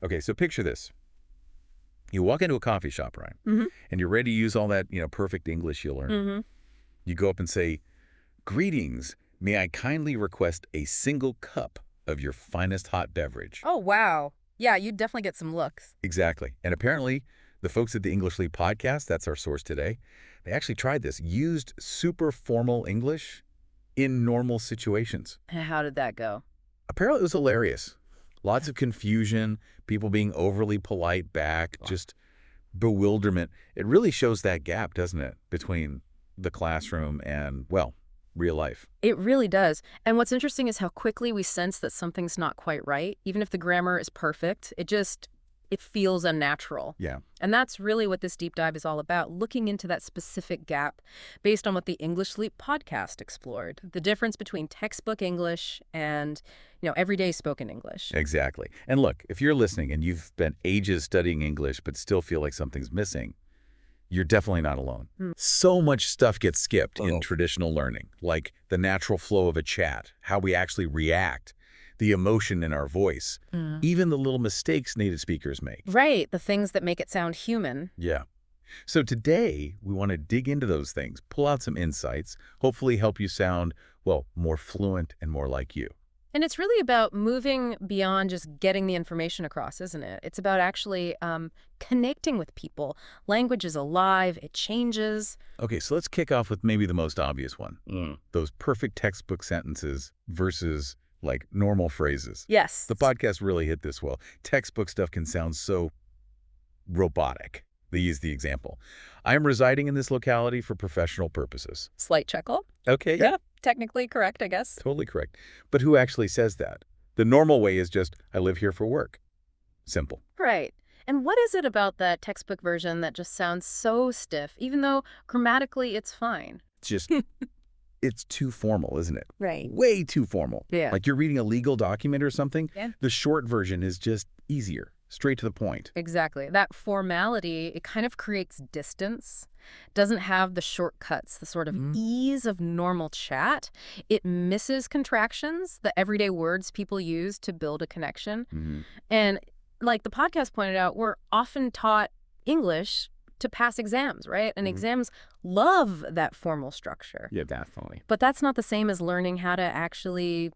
Okay, so picture this. You walk into a coffee shop, right? Mm-hmm. And you're ready to use all that, perfect English you learn. Mm-hmm. You go up and say, "Greetings, may I kindly request a single cup of your finest hot beverage?" Oh, wow. Yeah, you'd definitely get some looks. Exactly. And apparently, the folks at the English Leap podcast, that's our source today, they actually tried this, used super formal English in normal situations. How did that go? Apparently, it was hilarious. Lots of confusion, people being overly polite back, just bewilderment. It really shows that gap, doesn't it, between the classroom and, well, real life. It really does. And what's interesting is how quickly we sense that something's not quite right. Even if the grammar is perfect, it feels unnatural. Yeah. And that's really what this deep dive is all about, looking into that specific gap based on what the English Leap podcast explored, the difference between textbook English and, everyday spoken English. Exactly. And look, if you're listening and you've spent ages studying English but still feel like something's missing, you're definitely not alone. Hmm. So much stuff gets skipped in traditional learning, like the natural flow of a chat, how we actually react, the emotion in our voice, even the little mistakes native speakers make. Right, the things that make it sound human. Yeah. So today, we want to dig into those things, pull out some insights, hopefully help you sound, well, more fluent and more like you. And it's really about moving beyond just getting the information across, isn't it? It's about actually connecting with people. Language is alive, it changes. Okay, so let's kick off with maybe the most obvious one. Those perfect textbook sentences versus, like, normal phrases. Yes. The podcast really hit this well. Textbook stuff can sound so robotic. They use the example. I am residing in this locality for professional purposes. Slight chuckle. Okay, yeah, Technically correct, I guess. totally correct. But who actually says that? The normal way is just, I live here for work. Simple. Right. And what is it about that textbook version that just sounds so stiff, even though grammatically it's fine? It's just, it's too formal, isn't it? Right. Way too formal. Yeah. Like you're reading a legal document or something. Yeah. The short version is just easier, straight to the point. Exactly. That formality, it kind of creates distance, doesn't have the shortcuts, the sort of ease of normal chat. It misses contractions, the everyday words people use to build a connection. And like the podcast pointed out, we're often taught English to pass exams, right? And exams love that formal structure. Yeah, definitely. But that's not the same as learning how to actually,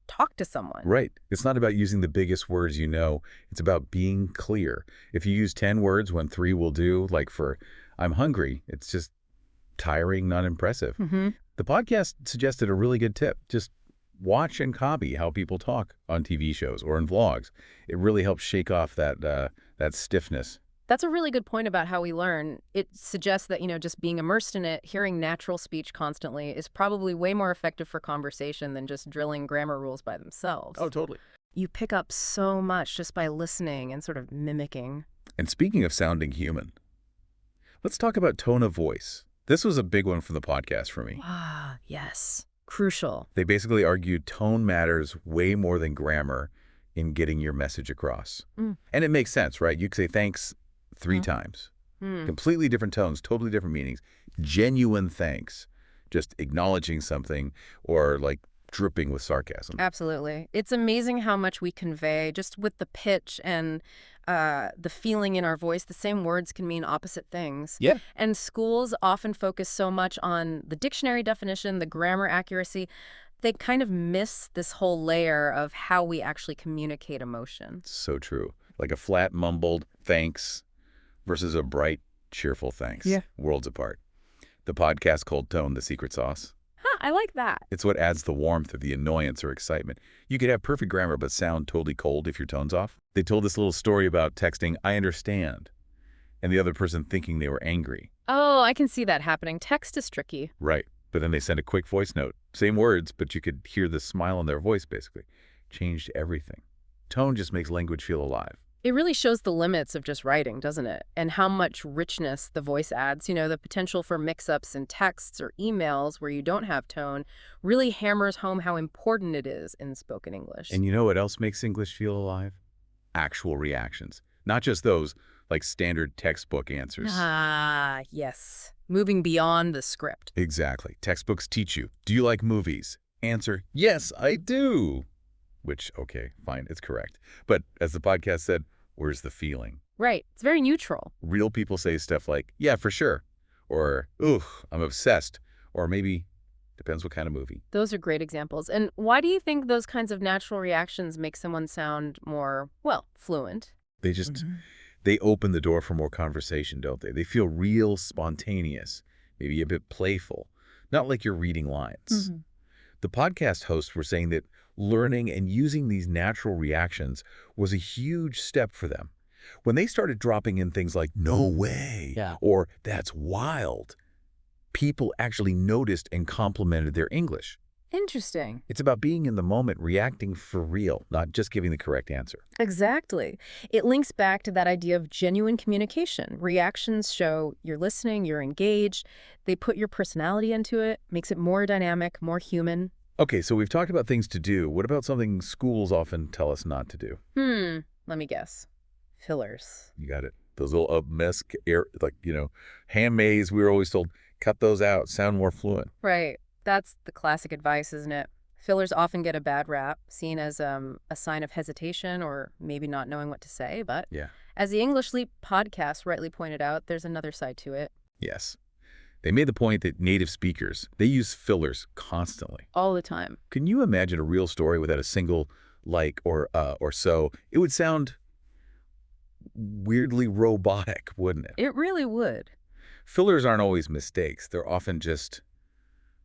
talk to someone. Right. It's not about using the biggest words you know. It's about being clear. If you use 10 words when 3 will do, like for I'm hungry, it's just tiring, not impressive. The podcast suggested a really good tip. Just watch and copy how people talk on TV shows or in vlogs. It really helps shake off that stiffness. That's a really good point about how we learn. It suggests that, just being immersed in it, hearing natural speech constantly is probably way more effective for conversation than just drilling grammar rules by themselves. Oh, totally. You pick up so much just by listening and sort of mimicking. And speaking of sounding human, let's talk about tone of voice. This was a big one for the podcast for me. Ah, yes. Crucial. They basically argued tone matters way more than grammar in getting your message across. And it makes sense, right? You could say thanks 3 times. Completely different tones, totally different meanings. Genuine thanks. Just acknowledging something or like dripping with sarcasm. Absolutely. It's amazing how much we convey just with the pitch and the feeling in our voice. The same words can mean opposite things. Yeah. And schools often focus so much on the dictionary definition, the grammar accuracy. They kind of miss this whole layer of how we actually communicate emotion. So true. Like a flat mumbled thanks versus a bright, cheerful thanks. Yeah. Worlds apart. The podcast called Tone, the secret sauce. Huh, I like that. It's what adds the warmth of the annoyance or excitement. You could have perfect grammar but sound totally cold if your tone's off. They told this little story about texting, I understand, and the other person thinking they were angry. Oh, I can see that happening. Text is tricky. Right. But then they sent a quick voice note. Same words, but you could hear the smile on their voice, basically. Changed everything. Tone just makes language feel alive. It really shows the limits of just writing, doesn't it? And how much richness the voice adds. The potential for mix-ups in texts or emails where you don't have tone really hammers home how important it is in spoken English. And you know what else makes English feel alive? Actual reactions. Not just those, like standard textbook answers. Ah, yes. Moving beyond the script. Exactly. Textbooks teach you, do you like movies? Answer, yes, I do. which, okay, fine, it's correct. But as the podcast said, where's the feeling? Right. It's very neutral. Real people say stuff like, yeah, for sure, or, ooh, I'm obsessed, or maybe, depends what kind of movie. Those are great examples. And why do you think those kinds of natural reactions make someone sound more, well, fluent? They just, they open the door for more conversation, don't they? They feel real spontaneous, maybe a bit playful, not like you're reading lines. The podcast hosts were saying that learning and using these natural reactions was a huge step for them. When they started dropping in things like, no way, or that's wild, people actually noticed and complimented their English. Interesting. It's about being in the moment, reacting for real, not just giving the correct answer. Exactly. It links back to that idea of genuine communication. Reactions show you're listening, you're engaged. They put your personality into it, makes it more dynamic, more human. Okay, so we've talked about things to do. What about something schools often tell us not to do? Let me guess. Fillers. You got it. Those little hand maze, we were always told, cut those out, sound more fluent. Right. That's the classic advice, isn't it? Fillers often get a bad rap, seen as a sign of hesitation or maybe not knowing what to say. But as the English Leap podcast rightly pointed out, there's another side to it. Yes. They made the point that native speakers, they use fillers constantly. All the time. Can you imagine a real story without a single like or so? It would sound weirdly robotic, wouldn't it? It really would. Fillers aren't always mistakes. They're often just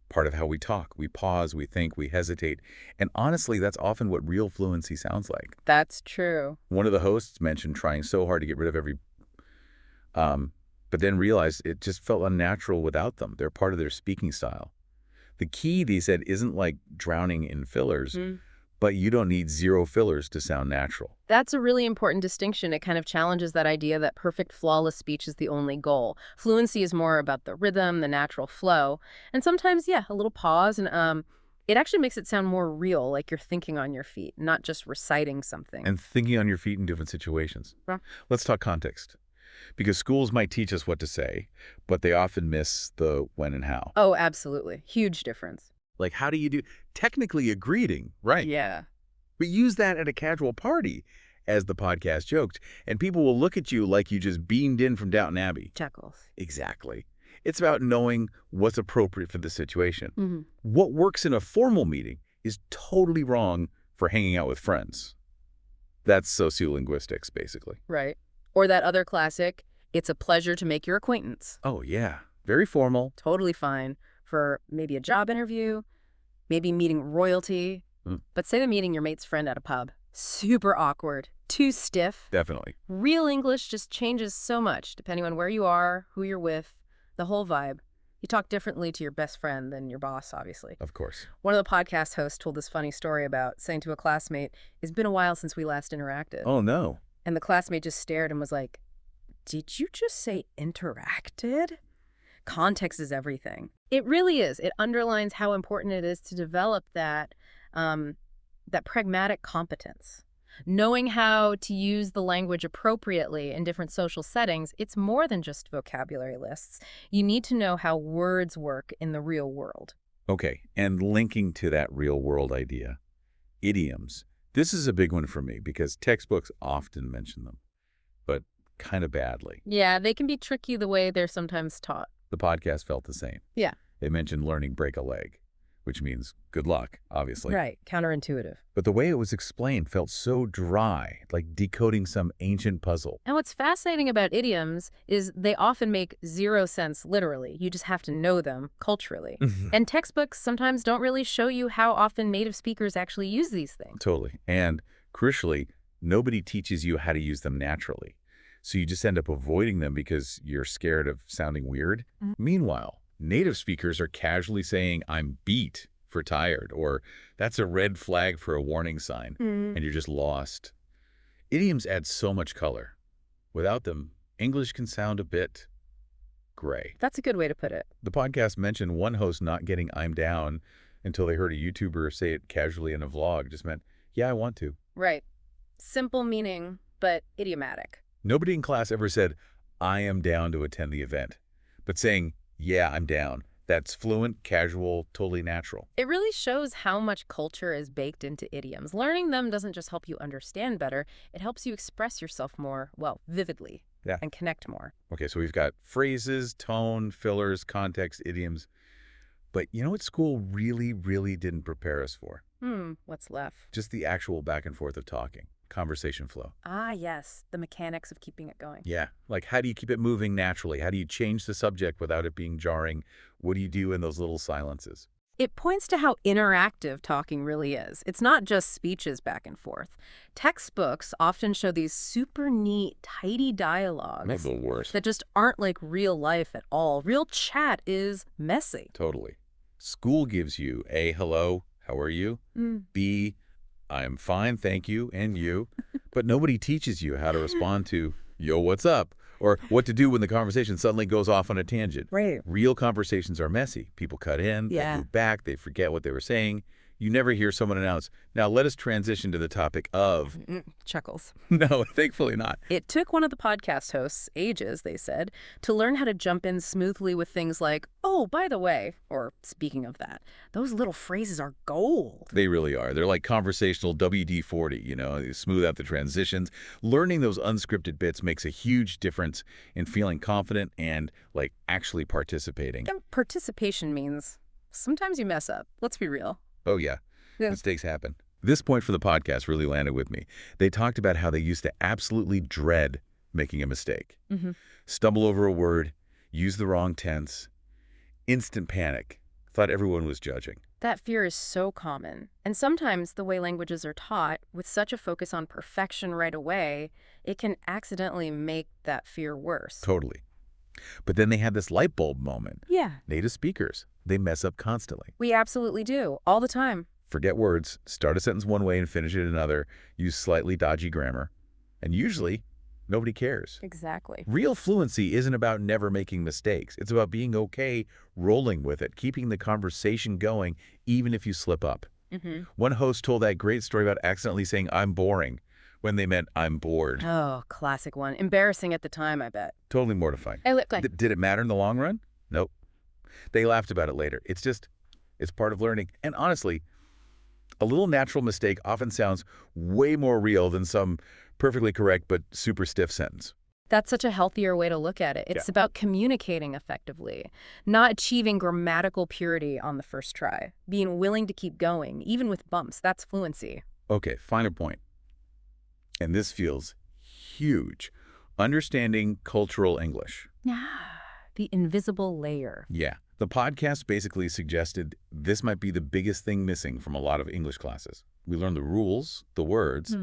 part of how we talk. We pause, we think, we hesitate. And honestly, that's often what real fluency sounds like. That's true. One of the hosts mentioned trying so hard to get rid of every but then realized it just felt unnatural without them. They're part of their speaking style. The key, they said, isn't like drowning in fillers, but you don't need zero fillers to sound natural. That's a really important distinction. It kind of challenges that idea that perfect, flawless speech is the only goal. Fluency is more about the rhythm, the natural flow, and sometimes, a little pause. And it actually makes it sound more real, like you're thinking on your feet, not just reciting something. And thinking on your feet in different situations. Yeah. Let's talk context. Because schools might teach us what to say, but they often miss the when and how. Oh, absolutely. Huge difference. Like, how do you do? Technically a greeting, right? Yeah. But use that at a casual party, as the podcast joked, and people will look at you like you just beamed in from Downton Abbey. Chuckles. Exactly. It's about knowing what's appropriate for the situation. What works in a formal meeting is totally wrong for hanging out with friends. That's sociolinguistics, basically. Right. Or that other classic, it's a pleasure to make your acquaintance. Oh, yeah. Very formal. Totally fine for maybe a job interview, maybe meeting royalty. But say the meeting your mate's friend at a pub. Super awkward. Too stiff. Definitely. Real English just changes so much depending on where you are, who you're with, the whole vibe. You talk differently to your best friend than your boss, obviously. Of course. One of the podcast hosts told this funny story about saying to a classmate, "It's been a while since we last interacted." Oh, no. And the classmate just stared and was like, "Did you just say interacted?" Context is everything. It really is. It underlines how important it is to develop that pragmatic competence. Knowing how to use the language appropriately in different social settings, it's more than just vocabulary lists. You need to know how words work in the real world. Okay, and linking to that real world idea, idioms. This is a big one for me because textbooks often mention them, but kind of badly. Yeah, they can be tricky the way they're sometimes taught. The podcast felt the same. Yeah. They mentioned learning break a leg, which means good luck, obviously. Right, counterintuitive. But the way it was explained felt so dry, like decoding some ancient puzzle. And what's fascinating about idioms is they often make zero sense literally. You just have to know them culturally. And textbooks sometimes don't really show you how often native speakers actually use these things. Totally. And crucially, nobody teaches you how to use them naturally. So you just end up avoiding them because you're scared of sounding weird. Meanwhile, native speakers are casually saying, "I'm beat" for tired, or "that's a red flag for a warning sign," and you're just lost. Idioms add so much color. Without them, English can sound a bit gray. That's a good way to put it. The podcast mentioned one host not getting "I'm down" until they heard a YouTuber say it casually in a vlog. Just meant, "Yeah, I want to." Right. Simple meaning, but idiomatic. Nobody in class ever said, "I am down to attend the event." But saying, "Yeah, I'm down," That's fluent, casual, totally natural. It really shows how much culture is baked into idioms. Learning them doesn't just help you understand better, it helps you express yourself more, well, vividly Yeah. and connect more. Okay, so we've got phrases, tone, fillers, context, idioms. But you know what school really, really didn't prepare us for? What's left? Just the actual back and forth of talking, conversation flow. Ah, yes, the mechanics of keeping it going. Yeah, like how do you keep it moving naturally? How do you change the subject without it being jarring? What do you do in those little silences? It points to how interactive talking really is. It's not just speeches back and forth. Textbooks often show these super neat, tidy dialogues The worst. that just aren't like real life at all. Real chat is messy. Totally. School gives you A, hello, how are you? B, I'm fine, thank you, and you. But nobody teaches you how to respond to, yo, what's up? Or what to do when the conversation suddenly goes off on a tangent. Right. Real conversations are messy. People cut in, they move back, they forget what they were saying. You never hear someone announce, now let us transition to the topic of. Chuckles. No, thankfully not. It took one of the podcast hosts ages, they said, to learn how to jump in smoothly with things like, oh, by the way, or speaking of that, those little phrases are gold. They really are. They're like conversational WD-40, they smooth out the transitions. Learning those unscripted bits makes a huge difference in feeling confident and, like, actually participating. And participation means sometimes you mess up. Let's be real. Oh, yeah. Mistakes happen. This point for the podcast really landed with me. They talked about how they used to absolutely dread making a mistake. Stumble over a word, use the wrong tense, instant panic. Thought everyone was judging. That fear is so common. And sometimes the way languages are taught, with such a focus on perfection right away, it can accidentally make that fear worse. Totally. But then they had this light bulb moment. Yeah. Native speakers, they mess up constantly. We absolutely do, all the time. Forget words, start a sentence one way and finish it another, use slightly dodgy grammar, and usually nobody cares. Exactly. Real fluency isn't about never making mistakes. It's about being okay rolling with it, keeping the conversation going even if you slip up. One host told that great story about accidentally saying, I'm boring, when they meant I'm bored. Oh, classic one. Embarrassing at the time, I bet. Totally mortifying. Hey, look, Did it matter in the long run? Nope. They laughed about it later. It's part of learning. And honestly, a little natural mistake often sounds way more real than some perfectly correct but super stiff sentence. That's such a healthier way to look at it. It's about communicating effectively, not achieving grammatical purity on the first try, being willing to keep going, even with bumps. That's fluency. Okay, final point. And this feels huge. Understanding cultural English. The invisible layer. Yeah. The podcast basically suggested this might be the biggest thing missing from a lot of English classes. We learn the rules, the words,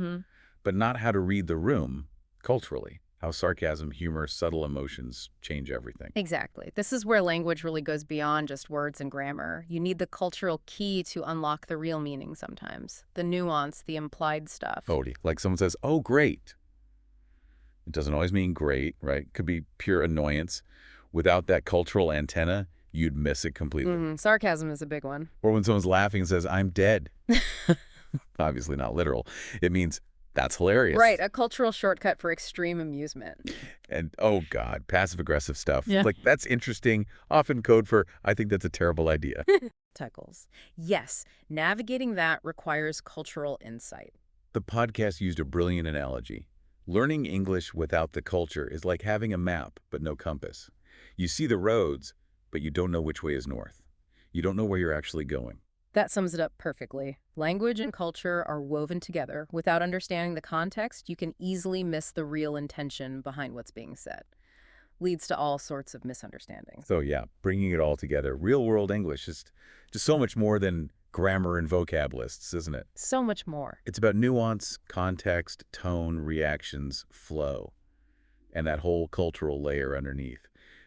but not how to read the room culturally, how sarcasm, humor, subtle emotions change everything. Exactly. This is where language really goes beyond just words and grammar. You need the cultural key to unlock the real meaning sometimes, the nuance, the implied stuff. Totally. Like someone says, oh, great. It doesn't always mean great, right? Could be pure annoyance. Without that cultural antenna, you'd miss it completely. Sarcasm is a big one. Or when someone's laughing and says, I'm dead. Obviously not literal. It means that's hilarious. Right, a cultural shortcut for extreme amusement. And, oh, God, passive-aggressive stuff. Yeah. Like, that's interesting, often code for, I think that's a terrible idea. Tuckles. Yes, navigating that requires cultural insight. The podcast used a brilliant analogy. Learning English without the culture is like having a map, but no compass. You see the roads, but you don't know which way is north. You don't know where you're actually going. That sums it up perfectly. Language and culture are woven together. Without understanding the context, you can easily miss the real intention behind what's being said. Leads to all sorts of misunderstandings. So yeah, bringing it all together. Real-world English is just so much more than grammar and vocab lists, isn't it? So much more. It's about nuance, context, tone, reactions, flow, and that whole cultural layer underneath.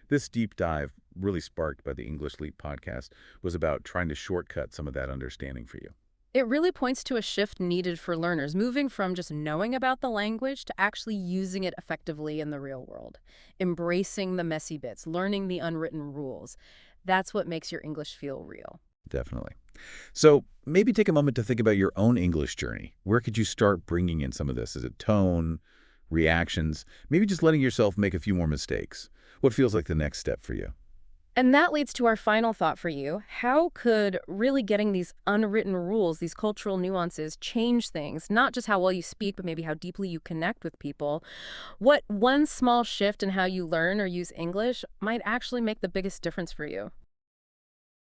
This deep dive, really sparked by the English Leap podcast, was about trying to shortcut some of that understanding for you. It really points to a shift needed for learners, moving from just knowing about the language to actually using it effectively in the real world. Embracing the messy bits, learning the unwritten rules. That's what makes your English feel real. Definitely. So maybe take a moment to think about your own English journey. Where could you start bringing in some of this? Is it tone, reactions, maybe just letting yourself make a few more mistakes? What feels like the next step for you? And that leads to our final thought for you. How could really getting these unwritten rules, these cultural nuances, change things? Not just how well you speak, but maybe how deeply you connect with people. What one small shift in how you learn or use English might actually make the biggest difference for you?